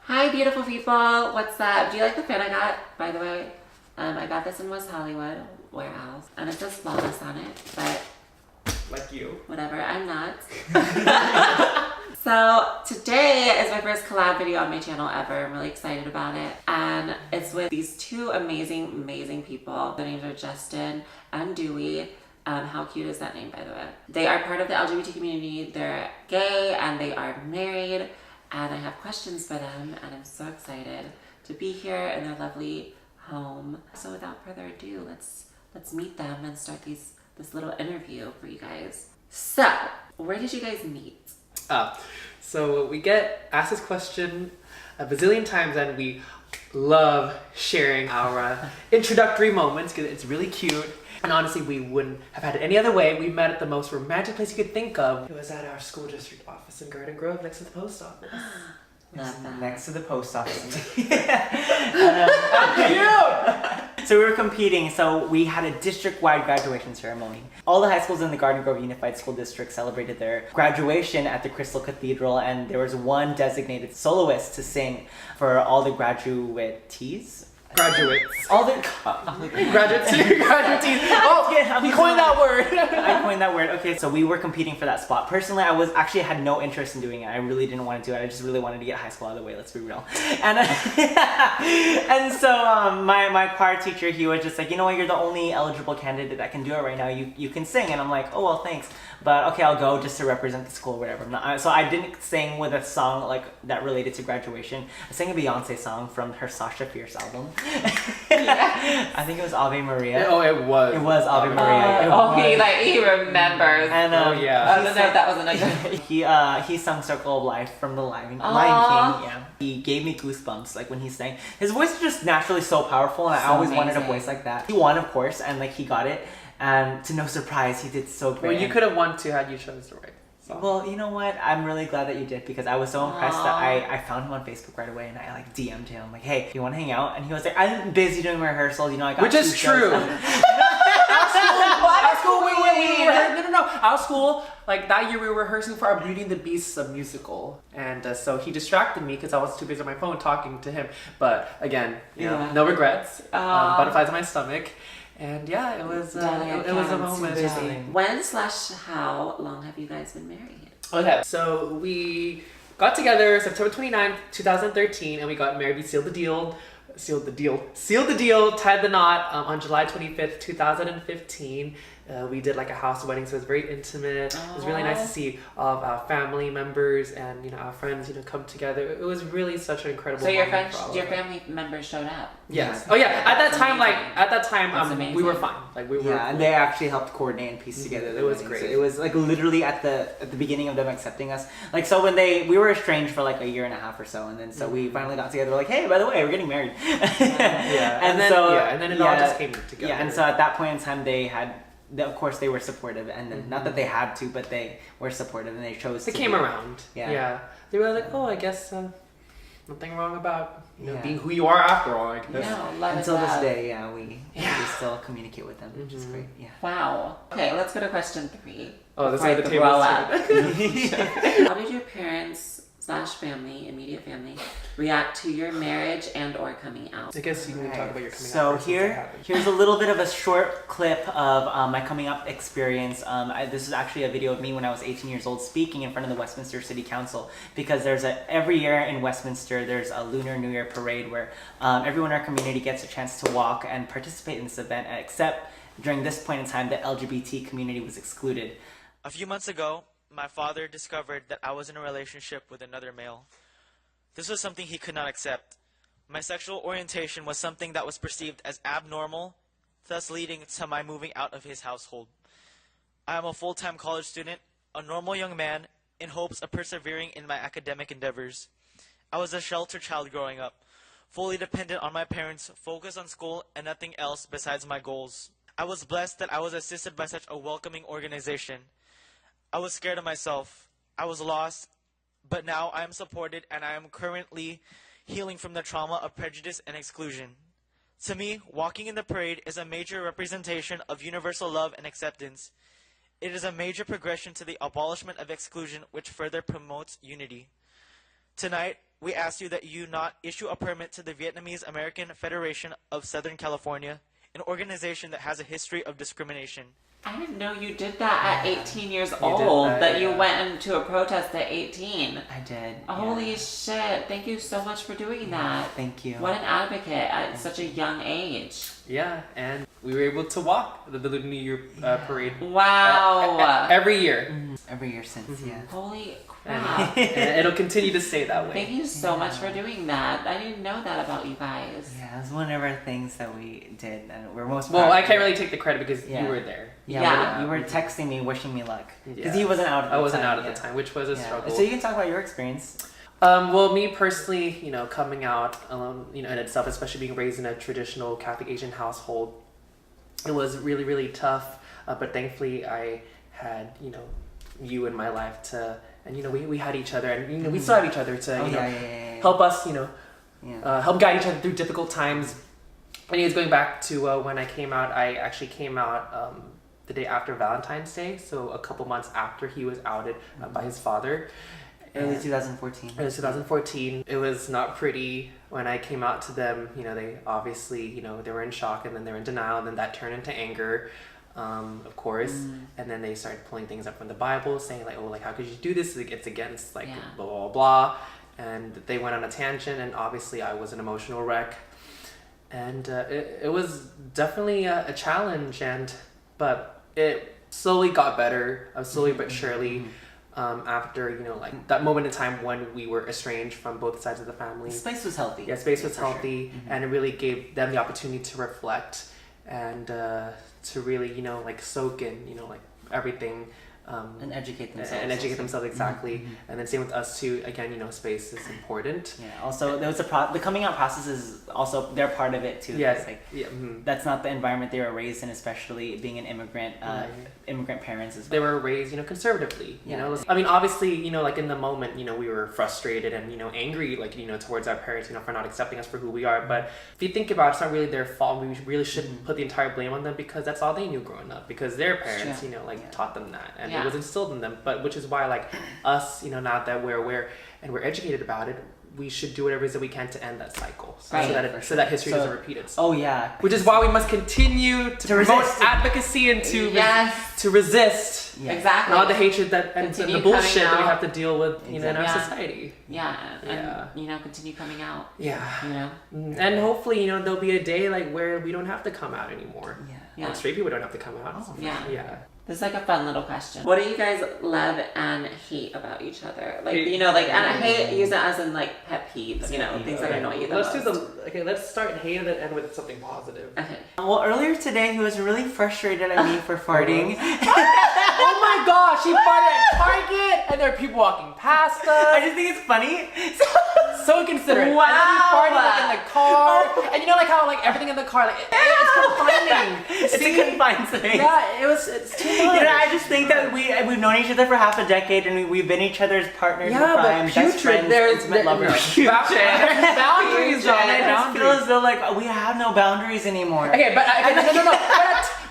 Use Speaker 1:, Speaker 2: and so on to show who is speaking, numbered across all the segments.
Speaker 1: Hi, beautiful people. What's up? Do you like the fit I got, by the way? I got this in West Hollywood warehouse, and it says flawless on it, but
Speaker 2: like you.
Speaker 1: Whatever, I'm not. So today is my first collab video on my channel ever. I'm really excited about it, and it's with these two amazing people. Their names are Justin and Dewey. How cute is that name, by the way? They are part of the LGBT community. They're gay and they are married, and I have questions for them, and I'm so excited to be here in their lovely home. So without further ado, let's meet them and start this little interview for you guys. So, where did you guys meet?
Speaker 2: So we get asked this question a bazillion times, and we love sharing our introductory moments because it's really cute. And honestly, we wouldn't have had it any other way. We met at the most romantic place you could think of. It was at our school district office in Garden Grove, next to the post office.
Speaker 3: Next to the post office.
Speaker 2: Cute!
Speaker 3: So we were competing, so we had a district-wide graduation ceremony. All the high schools in the Garden Grove Unified School District celebrated their graduation at the Crystal Cathedral, and there was one designated soloist to sing for all the graduatees.
Speaker 2: Graduates.
Speaker 3: All the
Speaker 2: graduates. Oh, yeah, he coined that word.
Speaker 3: I coined that word. Okay, so we were competing for that spot. Personally, I had no interest in doing it. I really didn't want to do it. I just really wanted to get high school out of the way. Let's be real. And and so my choir teacher, he was just like, you know what, you're the only eligible candidate that can do it right now. You can sing. And I'm like, oh well, thanks. But okay, I'll go just to represent the school or whatever. So I didn't sing with a song like that related to graduation. I sang a Beyonce song from her Sasha Fierce album. Yes. I think it was Ave Maria.
Speaker 2: Oh, it was.
Speaker 3: It was Ave Maria.
Speaker 1: He remembers.
Speaker 3: And
Speaker 1: I don't know if that wasn't a good.
Speaker 3: He sung Circle of Life from the Lion King. Yeah, he gave me goosebumps like when he sang. His voice is just naturally so powerful, and I always wanted a voice like that. He won, of course, and like he got it. And to no surprise, he did so great.
Speaker 2: Well, you could have won too had you chose the right song.
Speaker 3: Well, you know what? I'm really glad that you did, because I was so impressed that I found him on Facebook right away, and I like DM'd him. I'm like, hey, you want to hang out? And he was like, I'm busy doing rehearsals. You know, I got
Speaker 2: Which is true. Our school, like that year we were rehearsing for our Beauty and the Beast musical, and so he distracted me because I was too busy on my phone talking to him. But again, you know, no regrets. Butterflies in my stomach. And yeah, it was a moment.
Speaker 1: When/how long have you guys been married?
Speaker 2: Okay, so we got together September 29th, 2013, and we got married. We sealed the deal, tied the knot on July 25th, 2015. We did like a house wedding, so it was very intimate. It was really nice to see all of our family members and, you know, our friends, you know, come together. It was really such an incredible.
Speaker 1: So your family members showed up.
Speaker 2: Yes. Oh yeah. At that time, we were fine. Like we were.
Speaker 3: Yeah, and they actually helped coordinate and piece together.
Speaker 2: It was great.
Speaker 3: So it was like literally at the beginning of them accepting us. Like so when we were estranged for like a year and a half or so, and then so we finally got together. We're like, hey, by the way, we're getting married.
Speaker 2: Yeah. And then it all just came together.
Speaker 3: Yeah, and so at that point in time, of course, they were supportive, and then not that they had to, but they were supportive, and they chose.
Speaker 2: They came around. Yeah. They were like, oh, I guess nothing wrong about being who you are after all. I guess.
Speaker 1: No, love
Speaker 3: Until this day, we still communicate with them, which is great. Yeah.
Speaker 1: Wow. Okay, let's go to question 3.
Speaker 2: Oh, this is the table.
Speaker 1: How did your parents/family, immediate family, react to your marriage and/or coming out?
Speaker 2: I guess you can talk about your coming
Speaker 3: So
Speaker 2: out.
Speaker 3: here's a little bit of a short clip of my coming out experience. This is actually a video of me when I was 18 years old speaking in front of the Westminster City Council, because every year in Westminster there's a Lunar New Year parade where everyone in our community gets a chance to walk and participate in this event, except during this point in time the LGBT community was excluded.
Speaker 4: A few months ago, my father discovered that I was in a relationship with another male. This was something he could not accept. My sexual orientation was something that was perceived as abnormal, thus leading to my moving out of his household. I am a full-time college student, a normal young man, in hopes of persevering in my academic endeavors. I was a sheltered child growing up, fully dependent on my parents, focused on school and nothing else besides my goals. I was blessed that I was assisted by such a welcoming organization. I was scared of myself. I was lost, but now I am supported, and I am currently healing from the trauma of prejudice and exclusion. To me, walking in the parade is a major representation of universal love and acceptance. It is a major progression to the abolishment of exclusion, which further promotes unity. Tonight, we ask you that you not issue a permit to the Vietnamese American Federation of Southern California, an organization that has a history of discrimination.
Speaker 1: I didn't know you did that at 18 years
Speaker 2: did
Speaker 1: old,
Speaker 2: that,
Speaker 1: you
Speaker 2: yeah.
Speaker 1: went into a protest at 18.
Speaker 3: I did.
Speaker 1: Holy
Speaker 3: yeah.
Speaker 1: shit. Thank you so much for doing that.
Speaker 3: Thank you.
Speaker 1: What an advocate at such a young age.
Speaker 2: Yeah, and we were able to walk the Lunar New Year parade
Speaker 1: Wow.
Speaker 2: every year.
Speaker 3: Every year since, yeah.
Speaker 1: Holy
Speaker 2: And,
Speaker 1: crap.
Speaker 2: and it'll continue to stay that way.
Speaker 1: Thank you so much for doing that. I didn't know that about you guys.
Speaker 3: Yeah, it was one of our things that we did, and we're most
Speaker 2: Well,
Speaker 3: proud
Speaker 2: I
Speaker 3: of
Speaker 2: can't
Speaker 3: it.
Speaker 2: really take the credit because
Speaker 3: Yeah.
Speaker 2: you were there.
Speaker 1: Yeah.
Speaker 3: You were texting me, wishing me luck. Because
Speaker 2: Yeah.
Speaker 3: he wasn't out at the time.
Speaker 2: I wasn't out at
Speaker 3: yeah.
Speaker 2: the time, which was a
Speaker 3: Yeah.
Speaker 2: struggle.
Speaker 3: So you can talk about your experience.
Speaker 2: Well, me personally, coming out alone, in itself, especially being raised in a traditional Catholic Asian household, it was really, really tough. But thankfully, I had, you in my life and we had each other, and we still have each other to, help us, help guide each other through difficult times. Anyways, going back to when I came out, I actually came out the day after Valentine's Day, so a couple months after he was outed by his father.
Speaker 3: Early 2014.
Speaker 2: It was 2014. It was not pretty when I came out to them. They obviously, they were in shock, and then they were in denial, and then that turned into anger, of course. And then they started pulling things up from the Bible, saying how could you do this? It's against blah, blah, blah. And they went on a tangent, and obviously I was an emotional wreck. And it was definitely a challenge, but it slowly got better, slowly but surely. After that moment in time when we were estranged from both sides of the family.
Speaker 3: The space was healthy.
Speaker 2: Yeah, space was healthy,
Speaker 3: sure.
Speaker 2: and it really gave them the opportunity to reflect and to really soak in everything.
Speaker 3: And educate themselves.
Speaker 2: And educate themselves, exactly. And then same with us too. Again, space is important.
Speaker 3: Yeah. Also, there was the coming out process is also they're part of it too.
Speaker 2: Yes.
Speaker 3: That's not the environment they were raised in, especially being an immigrant, immigrant parents as well.
Speaker 2: They were raised, conservatively.
Speaker 3: Yeah.
Speaker 2: I mean, obviously, in the moment, we were frustrated and angry, towards our parents, for not accepting us for who we are. But if you think about it, it's not really their fault. We really shouldn't put the entire blame on them because that's all they knew growing up. Because their parents, taught them that, and it was instilled in them. But which is why, us, now that we're aware and we're educated about it, we should do whatever it is that we can to end that cycle, so that history doesn't repeat itself.
Speaker 3: Oh yeah.
Speaker 2: Which is why we must continue to promote
Speaker 3: resist.
Speaker 2: advocacy and to resist.
Speaker 3: Yeah.
Speaker 1: Exactly.
Speaker 2: And all the hatred and
Speaker 1: Continue
Speaker 2: the bullshit
Speaker 1: coming
Speaker 2: that we
Speaker 1: out.
Speaker 2: have to deal with, in our
Speaker 1: Yeah.
Speaker 2: society.
Speaker 1: Yeah, and continue coming out.
Speaker 2: Yeah. And hopefully, there'll be a day where we don't have to come out anymore.
Speaker 3: Yeah.
Speaker 2: Like straight people don't have to come out.
Speaker 3: Oh,
Speaker 1: yeah. This is a fun little question. What do you guys love and hate about each other? And I hate use it as in pet peeves, things that annoy you the most.
Speaker 2: Let's start hate and then end with something positive.
Speaker 1: Okay.
Speaker 3: Well, earlier today he was really frustrated at me for farting.
Speaker 2: Oh my gosh, he farted at Target and there are people walking past us.
Speaker 3: I just think it's funny.
Speaker 2: So inconsiderate.
Speaker 1: Wow.
Speaker 2: And then he farted in the car. And how everything in the car, it's confining.
Speaker 3: It's a confined space.
Speaker 2: Yeah, it's too much.
Speaker 3: I just think that we've known each other for half a decade and we've been each other's partners in
Speaker 2: Yeah,
Speaker 3: crime,
Speaker 2: but
Speaker 3: best friends,
Speaker 2: there's
Speaker 3: intimate lovers.
Speaker 2: There's boundaries on
Speaker 3: And
Speaker 2: it.
Speaker 3: I just feel as though we have no boundaries anymore.
Speaker 2: Okay, but no.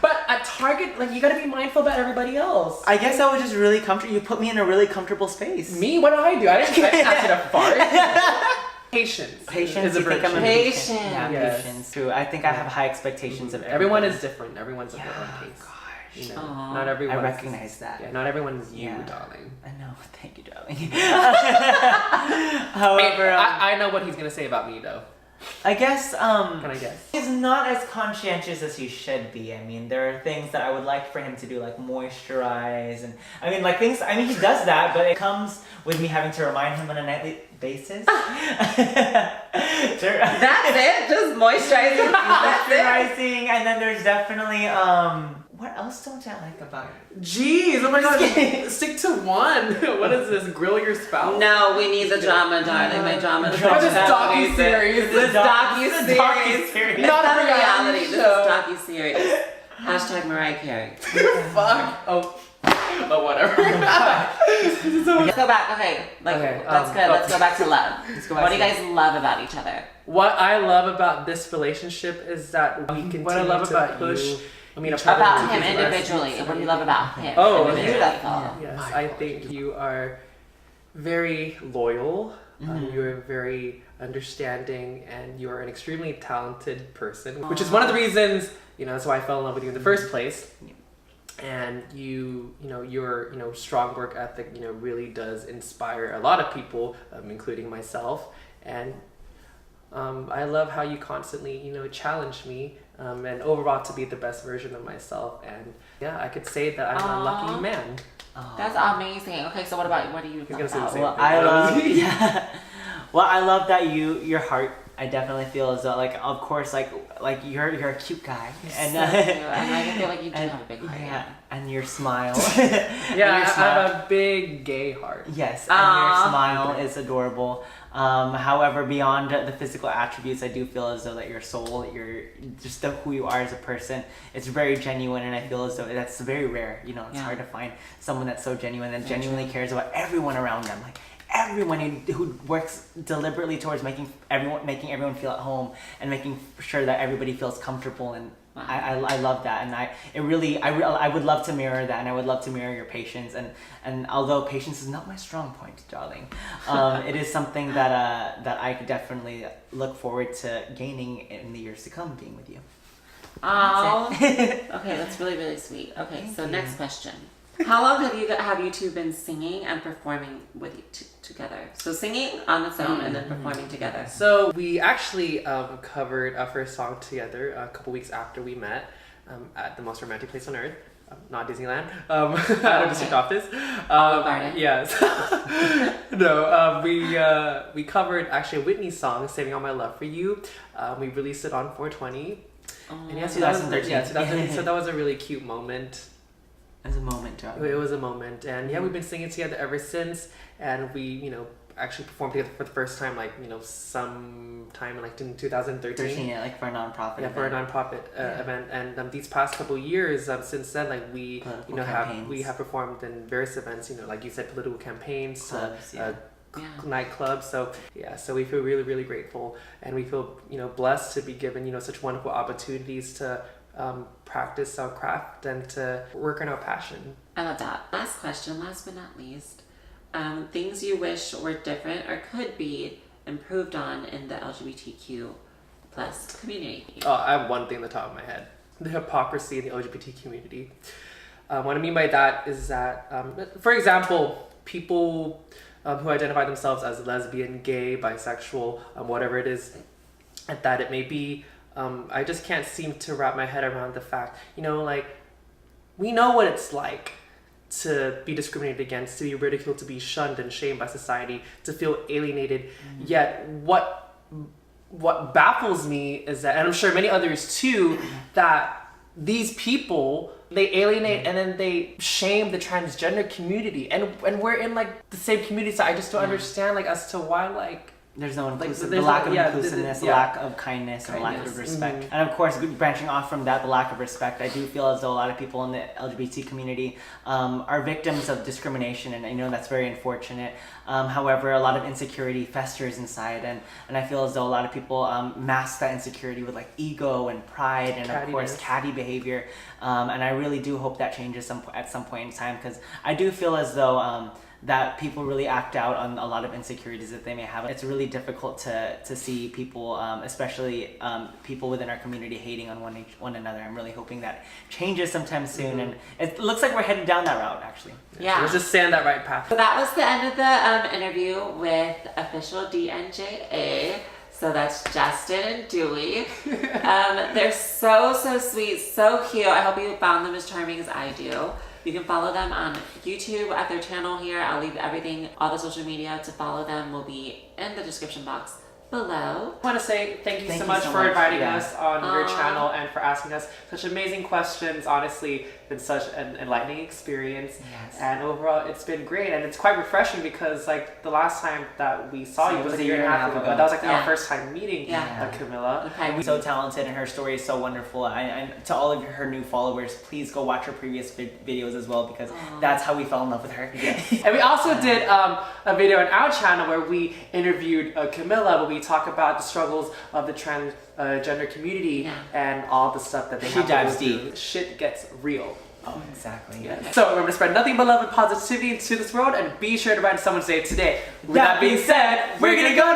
Speaker 2: But at Target, you gotta be mindful about everybody else.
Speaker 3: I guess I was just really comfortable. You put me in a really comfortable space.
Speaker 2: Me? What did I do? I didn't ask you to fart. Patience.
Speaker 3: Patience
Speaker 2: is a
Speaker 3: you think
Speaker 2: virtue.
Speaker 3: I'm
Speaker 1: Patience.
Speaker 3: Yeah,
Speaker 2: Yes.
Speaker 3: patience. True. I think I have high expectations of
Speaker 2: Everyone
Speaker 3: everybody.
Speaker 2: is different. Everyone's of their own case.
Speaker 3: Gosh.
Speaker 2: Not everyone.
Speaker 3: I recognize that.
Speaker 2: Yeah, not everyone's you,
Speaker 3: Yeah.
Speaker 2: darling.
Speaker 3: I know. Thank you, darling. However,
Speaker 2: I know what he's gonna say about me though.
Speaker 3: I guess
Speaker 2: Can I guess?
Speaker 3: he's not as conscientious as he should be. I mean, there are things that I would like for him to do, like moisturize, and things. I mean, he does that, but it comes with me having to remind him on a nightly basis.
Speaker 1: That's it? Just moisturizing? That's it?
Speaker 3: Moisturizing, and then there's definitely what else don't I like about it?
Speaker 2: Jeez, oh my god, stick to one. What is this? Grill your spouse?
Speaker 1: No, we need the drama, darling. My drama.
Speaker 2: This docu-series.
Speaker 1: This docu-series.
Speaker 2: Not a
Speaker 1: reality. This
Speaker 2: show.
Speaker 1: is docu-series. Hashtag Mariah Carey.
Speaker 2: Fuck. Oh, whatever.
Speaker 1: Let's go back. Okay, that's good. Let's go back to love. What do you guys love about each other?
Speaker 2: What I love about this relationship is that we continue to push.
Speaker 1: About him individually. What do you love about him?
Speaker 2: Oh,
Speaker 1: individually?
Speaker 2: yes. I think you are very loyal. You're a very understanding, and you're an extremely talented person, which is one of the reasons, that's why I fell in love with you in the first place. And your strong work ethic, really does inspire a lot of people, including myself. And I love how you constantly, challenge me, and overall to be the best version of myself. And yeah, I could say that I'm a lucky man.
Speaker 1: That's amazing. Okay, so what do you
Speaker 2: You're gonna say the
Speaker 1: about?
Speaker 2: same
Speaker 3: Well,
Speaker 2: thing.
Speaker 3: I love, yeah. Well, I love that your heart. I definitely feel as though, of course, you're a cute guy, and
Speaker 1: So cute. And I feel like you do have a big heart.
Speaker 3: yeah, and your smile.
Speaker 2: Yeah, I have a big gay heart.
Speaker 3: Yes, and your smile is adorable. However, beyond the physical attributes, I do feel as though that your soul, just who you are as a person, it's very genuine, and I feel as though that's very rare. It's hard to find someone that's so genuine and genuinely cares about everyone around them. Everyone who works deliberately towards making everyone feel at home and making sure that everybody feels comfortable, and I love that, and I would love to mirror that, and I would love to mirror your patience, and although patience is not my strong point, darling, it is something that I could definitely look forward to gaining in the years to come, being with you.
Speaker 1: Oh, okay, that's really, really sweet. Okay, so next question. How long have you two been singing and performing together? So singing on its own and then performing together.
Speaker 2: So we actually covered our first song together a couple weeks after we met at the most romantic place on earth. Not Disneyland, at our district office.
Speaker 1: Garden.
Speaker 2: Yes. No, we covered actually a Whitney song, "Saving All My Love for You." We released it on 420. And yes,
Speaker 3: 2013.
Speaker 2: Yeah, 2013. So that was a really cute moment.
Speaker 3: As a moment,
Speaker 2: It was a moment, and we've been singing together ever since. And we, actually performed together for the first time, sometime in 2013.
Speaker 3: 13, for a nonprofit.
Speaker 2: Yeah, for a nonprofit event, and these past couple years, since then, we have performed in various events. Like you said, political campaigns,
Speaker 3: Clubs,
Speaker 2: nightclubs. So we feel really, really grateful, and we feel blessed to be given such wonderful opportunities to practice our craft and to work on our passion.
Speaker 1: I love that. Last question, last but not least. Things you wish were different or could be improved on in the LGBTQ plus community.
Speaker 2: Oh, I have one thing on the top of my head. The hypocrisy in the LGBT community. What I mean by that is that, for example, people who identify themselves as lesbian, gay, bisexual, whatever it is, that it may be, I just can't seem to wrap my head around the fact, we know what it's like to be discriminated against, to be ridiculed, to be shunned and shamed by society, to feel alienated. Yet what baffles me is that, and I'm sure many others too, that these people, they alienate and then they shame the transgender community, and we're in the same community, so I just don't understand as to why
Speaker 3: there's no inclusive,
Speaker 2: there's
Speaker 3: the lack of
Speaker 2: yeah,
Speaker 3: inclusiveness, the lack of kindness, and the lack of respect. And of course, branching off from that, the lack of respect, I do feel as though a lot of people in the LGBT community are victims of discrimination, and I know that's very unfortunate. However, a lot of insecurity festers inside, and I feel as though a lot of people mask that insecurity with ego and pride and of course catty behavior. And I really do hope that changes at some point in time, because I do feel as though that people really act out on a lot of insecurities that they may have. It's really difficult to see people, especially people within our community, hating on one another. I'm really hoping that changes sometime soon, and it looks like we're headed down that route, actually.
Speaker 1: Yeah.
Speaker 2: So let's just stay on that right path.
Speaker 1: So that was the end of the interview with official DNJA. So that's Justin and Dewey. They're so sweet, so cute. I hope you found them as charming as I do. You can follow them on YouTube at their channel here. I'll leave everything, all the social media to follow them will be in the description box below.
Speaker 2: I want to say thank you so much for inviting us on your channel and for asking us such amazing questions. Honestly, it's been such an enlightening experience.
Speaker 3: Yes.
Speaker 2: And overall, it's been great, and it's quite refreshing because the last time that we saw you was a year and a half ago. That was our first time meeting Camilla.
Speaker 3: Okay, so talented, and her story is so wonderful. And to all of her new followers, please go watch her previous videos as well, because that's how we fell in love with her.
Speaker 2: And we also did a video on our channel where we interviewed Camilla, where we talk about the struggles of the transgender community and all the stuff that they have to go through. Shit gets real.
Speaker 3: Oh, exactly.
Speaker 2: Yeah. So remember to spread nothing but love and positivity into this world, and be sure to brighten someone's day today. With that being said, we're gonna go